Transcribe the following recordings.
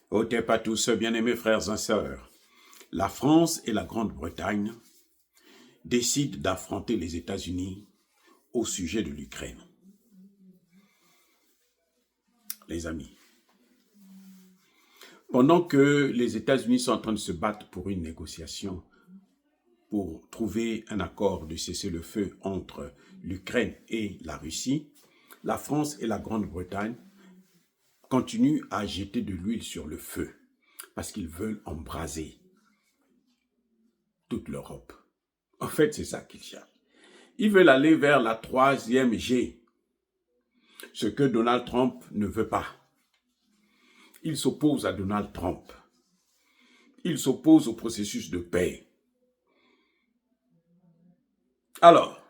Otep à tous, bien-aimés frères et sœurs. La France et la Grande-Bretagne décident d'affronter les États-Unis au sujet de l'Ukraine. Les amis, pendant que les États-Unis sont en train de se battre pour une négociation, pour trouver un accord de cessez-le-feu entre l'Ukraine et la Russie, la France et la Grande-Bretagne continuent à jeter de l'huile sur le feu parce qu'ils veulent embraser toute l'Europe. En fait, c'est ça qu'ils cherchent. Ils veulent aller vers la troisième G, ce que Donald Trump ne veut pas. Il s'oppose à Donald Trump. Il s'oppose au processus de paix. Alors,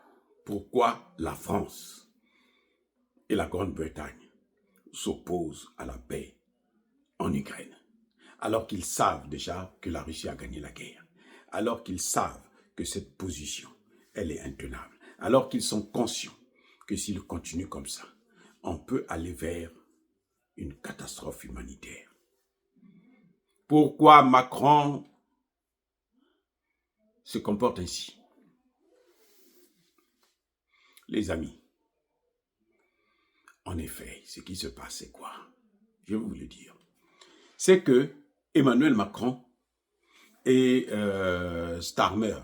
pourquoi la France et la Grande-Bretagne s'opposent à la paix en Ukraine, alors qu'ils savent déjà que la Russie a gagné la guerre, alors qu'ils savent que cette position, elle est intenable, alors qu'ils sont conscients que s'ils continuent comme ça, on peut aller vers une catastrophe humanitaire. Pourquoi Macron se comporte ainsi? Les amis, en effet, ce qui se passe, c'est quoi? Je vais vous le dire. C'est que Emmanuel Macron et Starmer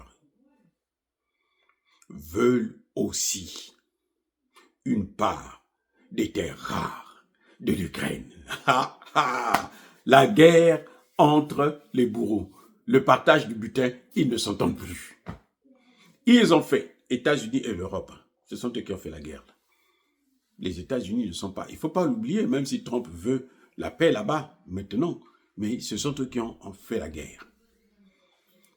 veulent aussi une part des terres rares de l'Ukraine. La guerre entre les bourreaux, le partage du butin, ils ne s'entendent plus. Ils ont fait, États-Unis et l'Europe, ce sont eux qui ont fait la guerre. Les États-Unis ne sont pas, il ne faut pas l'oublier, même si Trump veut la paix là-bas, maintenant, mais ce sont eux qui ont fait la guerre.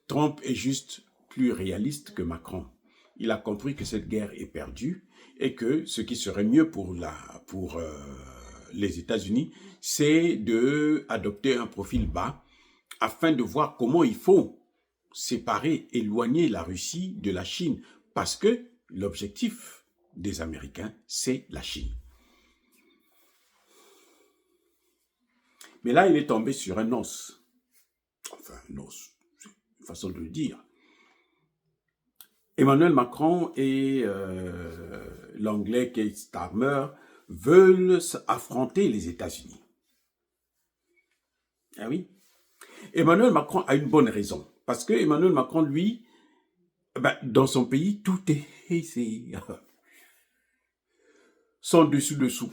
Trump est juste plus réaliste que Macron. Il a compris que cette guerre est perdue et que ce qui serait mieux pour les États-Unis, c'est d'adopter un profil bas afin de voir comment il faut séparer, éloigner la Russie de la Chine, parce que l'objectif des Américains, c'est la Chine. Mais là, il est tombé sur un os. Enfin, un os, c'est une façon de le dire. Emmanuel Macron et l'anglais Keir Starmer veulent affronter les États-Unis. Ah oui. Emmanuel Macron a une bonne raison. Parce que Emmanuel Macron, lui, dans son pays, tout est son dessous-dessous.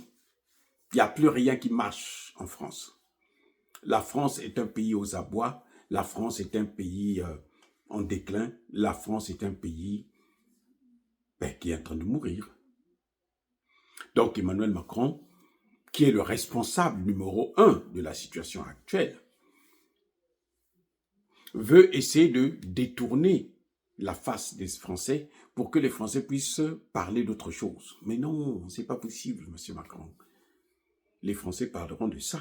Il n'y a plus rien qui marche en France. La France est un pays aux abois. La France est un pays en déclin. La France est un pays qui est en train de mourir. Donc Emmanuel Macron, qui est le responsable numéro 1 de la situation actuelle, veut essayer de détourner la face des Français pour que les Français puissent parler d'autre chose. Mais non, c'est pas possible, monsieur Macron. Les Français parleront de ça.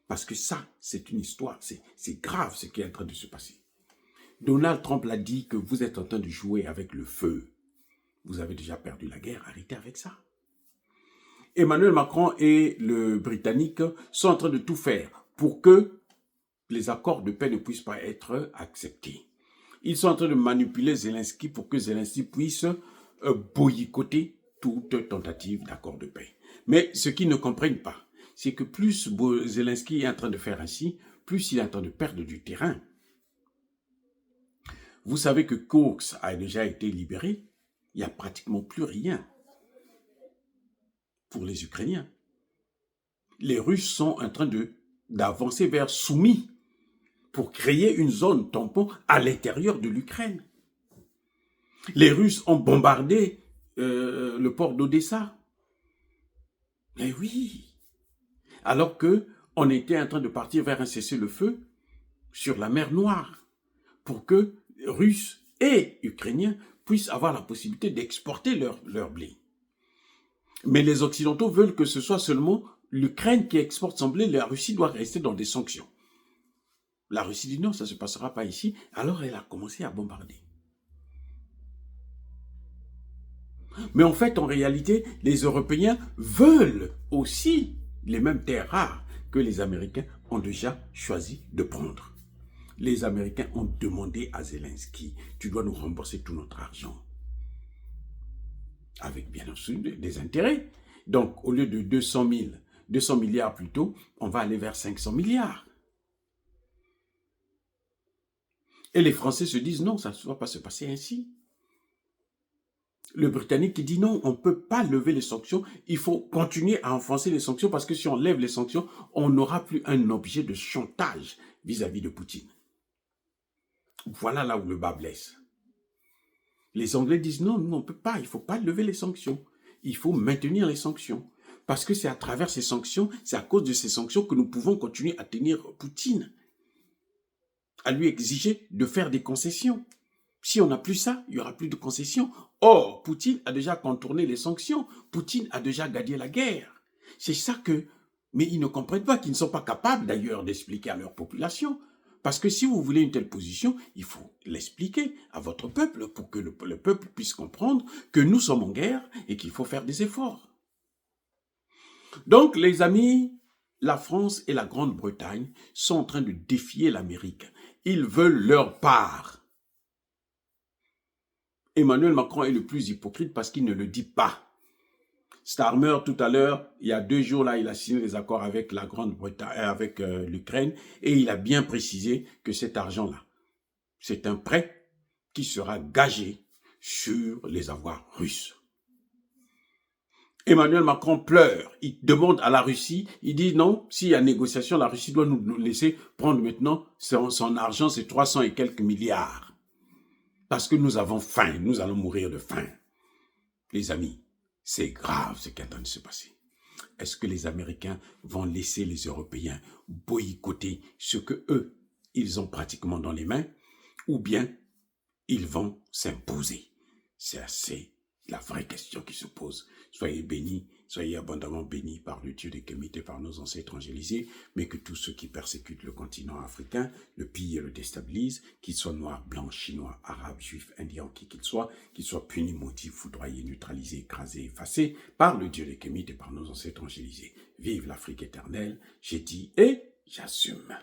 Parce que ça, c'est une histoire, c'est grave ce qui est en train de se passer. Donald Trump l'a dit que vous êtes en train de jouer avec le feu. Vous avez déjà perdu la guerre, arrêtez avec ça. Emmanuel Macron et le Britannique sont en train de tout faire pour que les accords de paix ne puissent pas être acceptés. Ils sont en train de manipuler Zelensky pour que Zelensky puisse boycotter toute tentative d'accord de paix. Mais ce qu'ils ne comprennent pas, c'est que plus Zelensky est en train de faire ainsi, plus il est en train de perdre du terrain. Vous savez que Kursk a déjà été libéré, il n'y a pratiquement plus rien pour les Ukrainiens. Les Russes sont en train d'avancer vers Soumy pour créer une zone tampon à l'intérieur de l'Ukraine. Les Russes ont bombardé le port d'Odessa. Mais oui, alors qu'on était en train de partir vers un cessez-le-feu sur la mer Noire pour que Russes et Ukrainiens puissent avoir la possibilité d'exporter leur blé. Mais les Occidentaux veulent que ce soit seulement l'Ukraine qui exporte son blé, la Russie doit rester dans des sanctions. La Russie dit non, ça ne se passera pas ici, alors elle a commencé à bombarder. Mais en fait, en réalité, les Européens veulent aussi les mêmes terres rares que les Américains ont déjà choisi de prendre. Les Américains ont demandé à Zelensky, tu dois nous rembourser tout notre argent. Avec bien sûr des intérêts. Donc, au lieu de 200 milliards plutôt, on va aller vers 500 milliards. Et les Français se disent, non, ça ne va pas se passer ainsi. Le Britannique qui dit, non, on ne peut pas lever les sanctions, il faut continuer à enfoncer les sanctions parce que si on lève les sanctions, on n'aura plus un objet de chantage vis-à-vis de Poutine. Voilà là où le bas blesse. Les Anglais disent, non, on ne peut pas, il ne faut pas lever les sanctions. Il faut maintenir les sanctions. Parce que c'est à travers ces sanctions, c'est à cause de ces sanctions que nous pouvons continuer à tenir Poutine, à lui exiger de faire des concessions. Si on n'a plus ça, il n'y aura plus de concessions. Or, Poutine a déjà contourné les sanctions. Poutine a déjà gagné la guerre. C'est ça que... Mais ils ne comprennent pas, qu'ils ne sont pas capables d'ailleurs d'expliquer à leur population. Parce que si vous voulez une telle position, il faut l'expliquer à votre peuple pour que le peuple puisse comprendre que nous sommes en guerre et qu'il faut faire des efforts. Donc, les amis, la France et la Grande-Bretagne sont en train de défier l'Amérique. Ils veulent leur part. Emmanuel Macron est le plus hypocrite parce qu'il ne le dit pas. Starmer, tout à l'heure, il y a 2 jours, là, il a signé des accords avec la Grande-Bretagne, avec l'Ukraine, et il a bien précisé que cet argent-là, c'est un prêt qui sera gagé sur les avoirs russes. Emmanuel Macron pleure, il demande à la Russie, il dit non, s'il y a négociation, la Russie doit nous laisser prendre maintenant son argent, c'est 300 et quelques milliards. Parce que nous avons faim, nous allons mourir de faim. Les amis, c'est grave ce qui est en train de se passer. Est-ce que les Américains vont laisser les Européens boycotter ce que eux, ils ont pratiquement dans les mains, ou bien ils vont s'imposer? C'est assez la vraie question qui se pose. Soyez bénis, soyez abondamment bénis par le Dieu des Kémites et par nos ancêtres angélisés, mais que tous ceux qui persécutent le continent africain, le pillent et le déstabilisent, qu'ils soient noirs, blancs, chinois, arabes, juifs, indiens, qui qu'ils soient punis, maudits, foudroyés, neutralisés, écrasés, effacés par le Dieu des Kémites et par nos ancêtres angélisés. Vive l'Afrique éternelle, j'ai dit et j'assume.